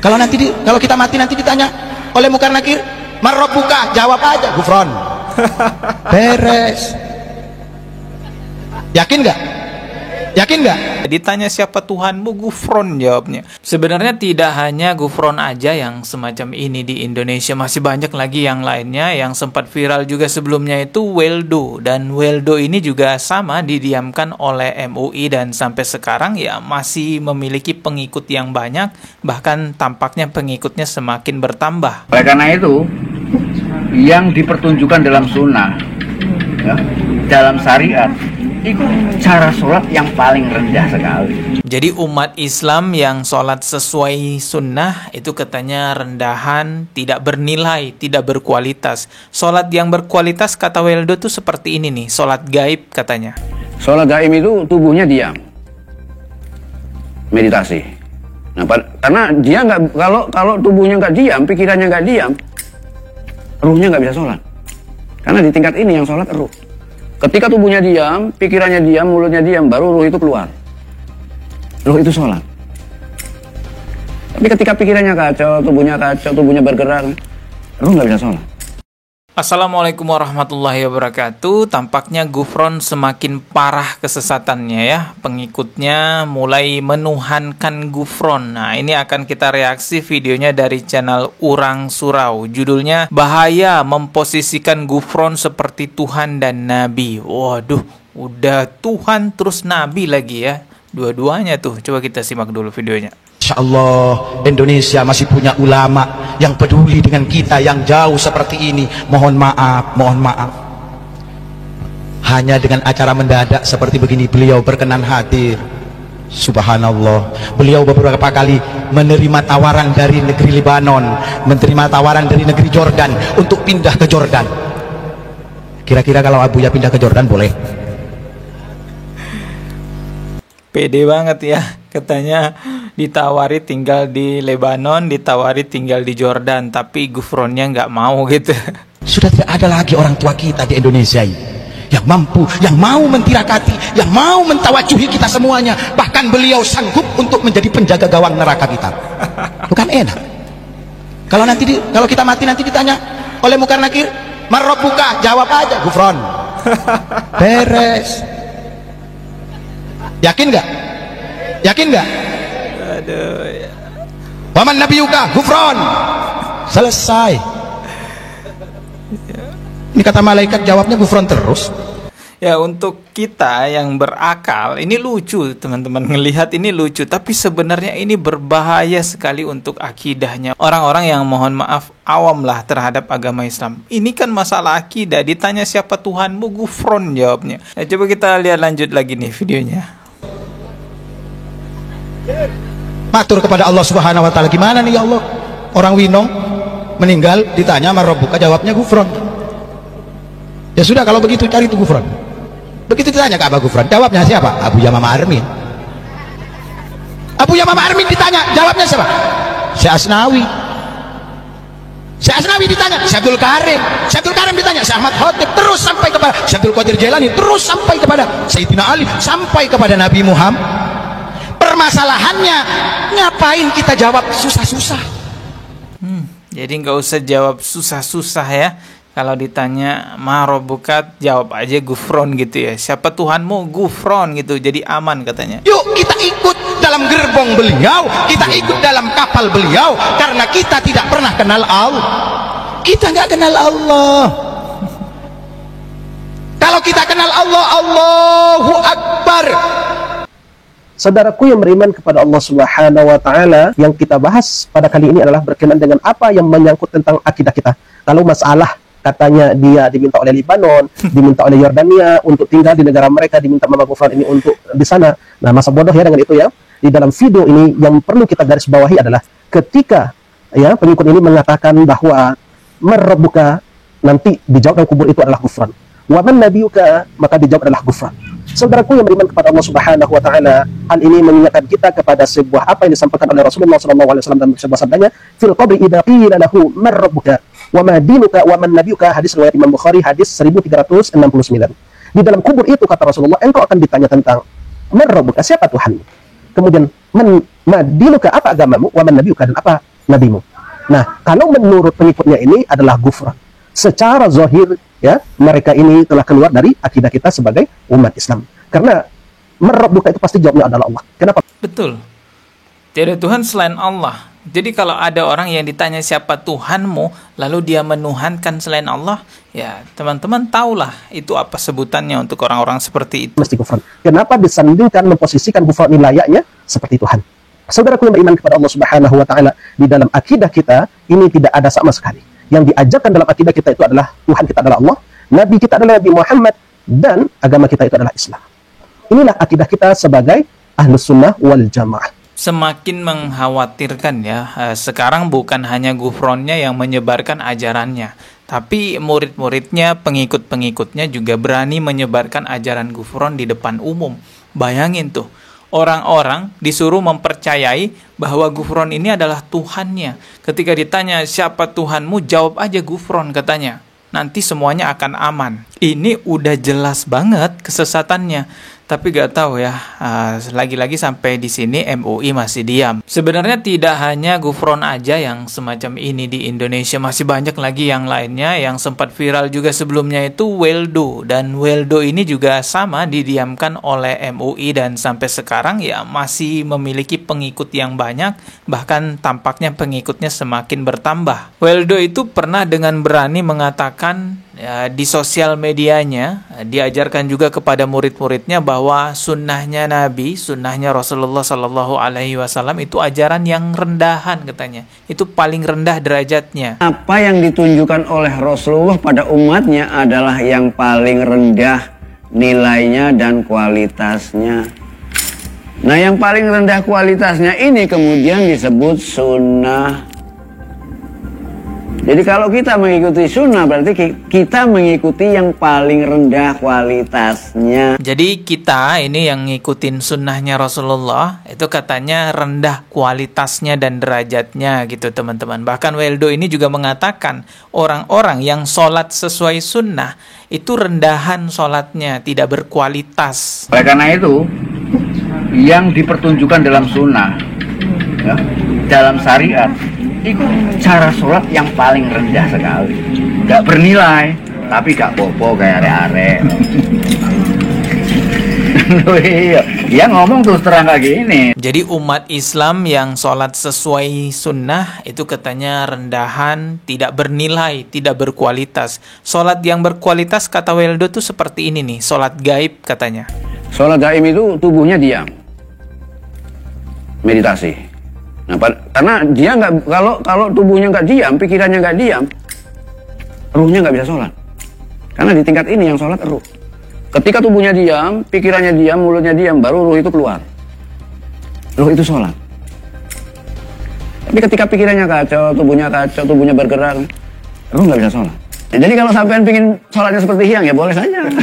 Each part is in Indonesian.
Kalau kita mati nanti ditanya oleh Munkar Nakir, man rabbuka, jawab aja gufron. Beres. Yakin nggak? Yakin nggak? Ditanya siapa Tuhanmu, gufron jawabnya. Sebenarnya tidak hanya gufron aja yang semacam ini di Indonesia, masih banyak lagi yang lainnya. Yang sempat viral juga sebelumnya itu Weldo, dan Weldo ini juga sama didiamkan oleh MUI dan sampai sekarang ya masih memiliki pengikut yang banyak, bahkan tampaknya pengikutnya semakin bertambah. Oleh karena itu, yang dipertunjukkan dalam sunnah, ya, dalam syariat, itu cara sholat yang paling rendah sekali. Jadi umat Islam yang sholat sesuai sunnah itu katanya rendahan, tidak bernilai, tidak berkualitas. Sholat yang berkualitas kata Weldo tuh seperti ini nih, sholat gaib katanya. Sholat gaib itu tubuhnya diam, meditasi. Nah, karena dia nggak, kalau tubuhnya nggak diam, pikirannya nggak diam, ruhnya nggak bisa sholat. Karena di tingkat ini yang sholat ruh. Ketika tubuhnya diam, pikirannya diam, mulutnya diam, baru ruh itu keluar. Ruh itu sholat. Tapi ketika pikirannya kacau, tubuhnya bergerak, ruh nggak bisa sholat. Assalamualaikum warahmatullahi wabarakatuh. Tampaknya gufron semakin parah kesesatannya ya. Pengikutnya mulai menuhankan gufron. Nah, ini akan kita reaksi videonya dari channel Urang Surau. Judulnya, bahaya memposisikan gufron seperti Tuhan dan Nabi. Waduh, udah Tuhan terus Nabi lagi ya. Dua-duanya tuh. Coba kita simak dulu videonya. Insya Allah Indonesia masih punya ulama yang peduli dengan kita yang jauh seperti ini. Mohon maaf. Hanya dengan acara mendadak seperti begini beliau berkenan hadir. Subhanallah. Beliau beberapa kali menerima tawaran dari negeri Lebanon, menerima tawaran dari negeri Jordan untuk pindah ke Jordan. Kira-kira kalau Abuya pindah ke Jordan boleh? Pede banget ya, katanya ditawari tinggal di Lebanon, ditawari tinggal di Jordan, tapi gufronnya nggak mau gitu. Sudah tidak ada lagi orang tua kita di Indonesia ini yang mampu, yang mau mentirakati, yang mau mentawajuhi kita semuanya. Bahkan beliau sanggup untuk menjadi penjaga gawang neraka kita. Bukan enak? Kalau kita mati nanti ditanya oleh Munkar Nakir, man rabbuka, jawab aja gufron. Beres. Yakin nggak? Yakin nggak? Aduh ya. Waman nabiyuka gufron. Selesai. Ini kata malaikat jawabnya gufron terus. Ya, untuk kita yang berakal ini lucu teman-teman, ngelihat ini lucu, tapi sebenarnya ini berbahaya sekali untuk akidahnya orang-orang yang mohon maaf awam lah terhadap agama Islam. Ini kan masalah akidah, ditanya siapa Tuhanmu, gufron jawabnya. Nah, coba kita lihat lanjut lagi nih videonya. Matur kepada Allah Subhanahu wa taala, gimana nih ya Allah? Orang Winong meninggal ditanya man rabbuka, jawabnya gufron. Ya sudah, kalau begitu cari itu gufron. Begitu ditanya Ka'bah gufron, jawabnya siapa? Abuya Mama Armin. Abuya Mama Armin ditanya, jawabnya siapa? Syekh Asnawi. Syekh Asnawi ditanya Syekh Abdul Karim. Syekh Abdul Karim ditanya Syekh Ahmad Khotib, terus sampai kepada Syekh Abdul Qadir Jailani, terus sampai kepada Sayyidina Ali, sampai kepada Nabi Muhammad. Permasalahannya, ngapain kita jawab susah-susah? Jadi nggak usah jawab susah-susah ya. Kalau ditanya marobukat, jawab aja gufron gitu ya. Siapa Tuhanmu, gufron gitu. Jadi aman katanya. Yuk kita ikut dalam gerbong beliau, kita ikut dalam kapal beliau, karena kita tidak pernah kenal Allah. Kita nggak kenal Allah. Kalau kita kenal Allah, Allahu Akbar. Saudaraku yang beriman kepada Allah Subhanahu wa taala, yang kita bahas pada kali ini adalah berkenaan dengan apa yang menyangkut tentang akidah kita. Kalau masalah katanya dia diminta oleh Lebanon, diminta oleh Yordania untuk tinggal di negara mereka, diminta Mama Gufron ini untuk di sana. Nah, masa bodoh ya dengan itu ya. Di dalam video ini yang perlu kita garis bawahi adalah ketika ya pengikut ini mengatakan bahwa man rabbuka, nanti dijawab dalam kubur itu adalah gufron. Wa man nabiyuka, maka dijawab adalah gufron. Saudaraku yang beriman kepada Allah Subhanahu wa taala, hal ini mengingatkan kita kepada sebuah apa yang disampaikan oleh Rasulullah sallallahu alaihi wasallam dalam sebuah sabdanya, fil qabri idza qila lahu man rabbuka wa ma dinuka wa man nabiyuka, hadis riwayat Imam Bukhari, hadis 1369. Di dalam kubur itu kata Rasulullah, engkau akan ditanya tentang man rabbuka, siapa Tuhanmu? Kemudian ma dinuka, apa agamamu? Wa man nabiyuka, dan apa nabimu. Nah, kalau menurut pengikutnya ini adalah gufran. Secara zahir, ya, mereka ini telah keluar dari akidah kita sebagai umat Islam. Karena merebutkan itu pasti jawabnya adalah Allah. Kenapa? Betul. Tiada Tuhan selain Allah. Jadi kalau ada orang yang ditanya siapa Tuhanmu, lalu dia menuhankan selain Allah, ya teman-teman tahulah itu apa sebutannya untuk orang-orang seperti itu. Mesti gufran. Kenapa disandingkan memposisikan gufran ini layaknya seperti Tuhan? Saudaraku yang beriman kepada Allah Subhanahu wa taala, di dalam akidah kita ini tidak ada sama sekali. Yang diajarkan dalam akidah kita itu adalah Tuhan kita adalah Allah, Nabi kita adalah Nabi Muhammad, dan agama kita itu adalah Islam. Inilah akidah kita sebagai Ahlus Sunnah wal Jamaah. Semakin mengkhawatirkan ya, sekarang bukan hanya gufronnya yang menyebarkan ajarannya, tapi murid-muridnya, pengikut-pengikutnya juga berani menyebarkan ajaran gufron di depan umum. Bayangin tuh, orang-orang disuruh mempercayai bahwa gufron ini adalah Tuhannya. Ketika ditanya siapa Tuhanmu, jawab aja gufron katanya. Nanti semuanya akan aman. Ini udah jelas banget kesesatannya. Tapi gak tahu ya, lagi-lagi sampai di sini MUI masih diam. Sebenarnya tidak hanya gufron aja yang semacam ini di Indonesia, masih banyak lagi yang lainnya yang sempat viral juga sebelumnya itu Weldo. Dan Weldo ini juga sama didiamkan oleh MUI dan sampai sekarang ya masih memiliki pengikut yang banyak, bahkan tampaknya pengikutnya semakin bertambah. Weldo itu pernah dengan berani mengatakan ya, di sosial medianya diajarkan juga kepada murid-muridnya bahwa sunnahnya Nabi, sunnahnya Rasulullah Sallallahu Alaihi Wasallam itu ajaran yang rendahan katanya, itu paling rendah derajatnya. Apa yang ditunjukkan oleh Rasulullah pada umatnya adalah yang paling rendah nilainya dan kualitasnya. Nah, yang paling rendah kualitasnya ini kemudian disebut sunnah. Jadi kalau kita mengikuti sunnah berarti kita mengikuti yang paling rendah kualitasnya. Jadi kita ini yang ngikutin sunnahnya Rasulullah itu katanya rendah kualitasnya dan derajatnya gitu teman-teman. Bahkan Weldo ini juga mengatakan orang-orang yang sholat sesuai sunnah itu rendahan sholatnya, tidak berkualitas. Oleh karena itu yang dipertunjukkan dalam sunnah ya, dalam syariat itu cara sholat yang paling rendah sekali, gak bernilai, tapi gak popo kayak arek-arek. Dia ngomong terus terang kayak gini. Jadi umat Islam yang sholat sesuai sunnah itu katanya rendahan, tidak bernilai, tidak berkualitas. Sholat yang berkualitas kata Weldo tuh seperti ini nih, sholat gaib katanya. Sholat gaib itu tubuhnya diam, meditasi. Nah, karena dia nggak, kalau tubuhnya nggak diam, pikirannya nggak diam, ruhnya nggak bisa sholat. Karena di tingkat ini yang sholat ruh. Ketika tubuhnya diam, pikirannya diam, mulutnya diam, baru ruh itu keluar. Ruh itu sholat. Tapi ketika pikirannya kacau, tubuhnya bergerak, ruh nggak bisa sholat. Ya, jadi kalau sampean pingin sholatnya seperti Hyang ya boleh saja.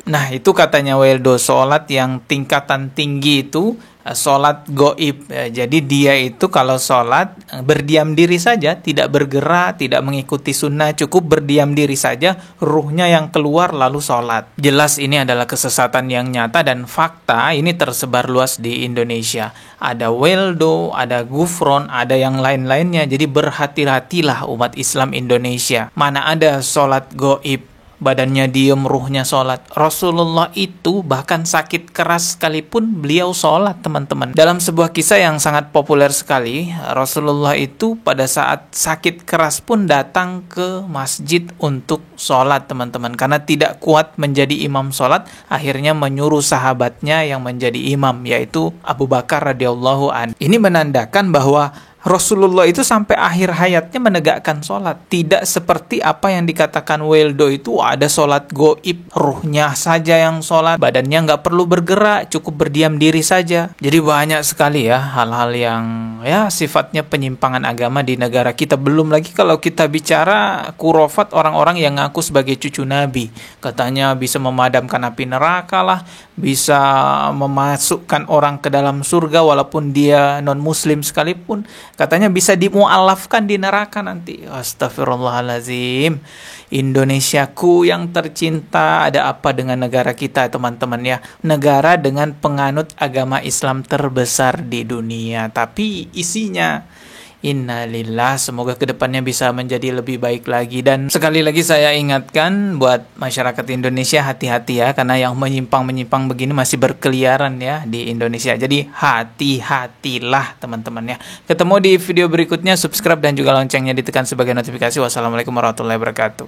Nah itu katanya Weldo, sholat yang tingkatan tinggi itu sholat goib. Jadi dia itu kalau sholat berdiam diri saja, tidak bergerak, tidak mengikuti sunnah, cukup berdiam diri saja, ruhnya yang keluar lalu sholat. Jelas ini adalah kesesatan yang nyata dan fakta, ini tersebar luas di Indonesia. Ada Weldo, ada Gufron, ada yang lain-lainnya. Jadi berhati-hatilah umat Islam Indonesia. Mana ada sholat goib, badannya diem, ruhnya sholat. Rasulullah itu bahkan sakit keras sekalipun beliau sholat, teman-teman. Dalam sebuah kisah yang sangat populer sekali, Rasulullah itu pada saat sakit keras pun datang ke masjid untuk sholat, teman-teman. Karena tidak kuat menjadi imam sholat, akhirnya menyuruh sahabatnya yang menjadi imam, yaitu Abu Bakar radhiyallahu anhu. Ini menandakan bahwa Rasulullah itu sampai akhir hayatnya menegakkan sholat. Tidak seperti apa yang dikatakan Weldo itu ada sholat goib, ruhnya saja yang sholat, badannya nggak perlu bergerak, cukup berdiam diri saja. Jadi banyak sekali ya hal-hal yang ya sifatnya penyimpangan agama di negara kita. Belum lagi kalau kita bicara kurofat, orang-orang yang ngaku sebagai cucu Nabi. Katanya bisa memadamkan api neraka lah, bisa memasukkan orang ke dalam surga walaupun dia non-muslim sekalipun. Katanya bisa dimualafkan di neraka nanti. Astagfirullahalazim. Indonesiaku yang tercinta, ada apa dengan negara kita, teman-teman ya? Negara dengan penganut agama Islam terbesar di dunia, tapi isinya Innalillah, semoga kedepannya bisa menjadi lebih baik lagi. Dan sekali lagi saya ingatkan buat masyarakat Indonesia, hati-hati ya, karena yang menyimpang-menyimpang begini masih berkeliaran ya di Indonesia. Jadi hati-hatilah teman-teman ya. Ketemu di video berikutnya, subscribe dan juga loncengnya ditekan sebagai notifikasi. Wassalamualaikum warahmatullahi wabarakatuh.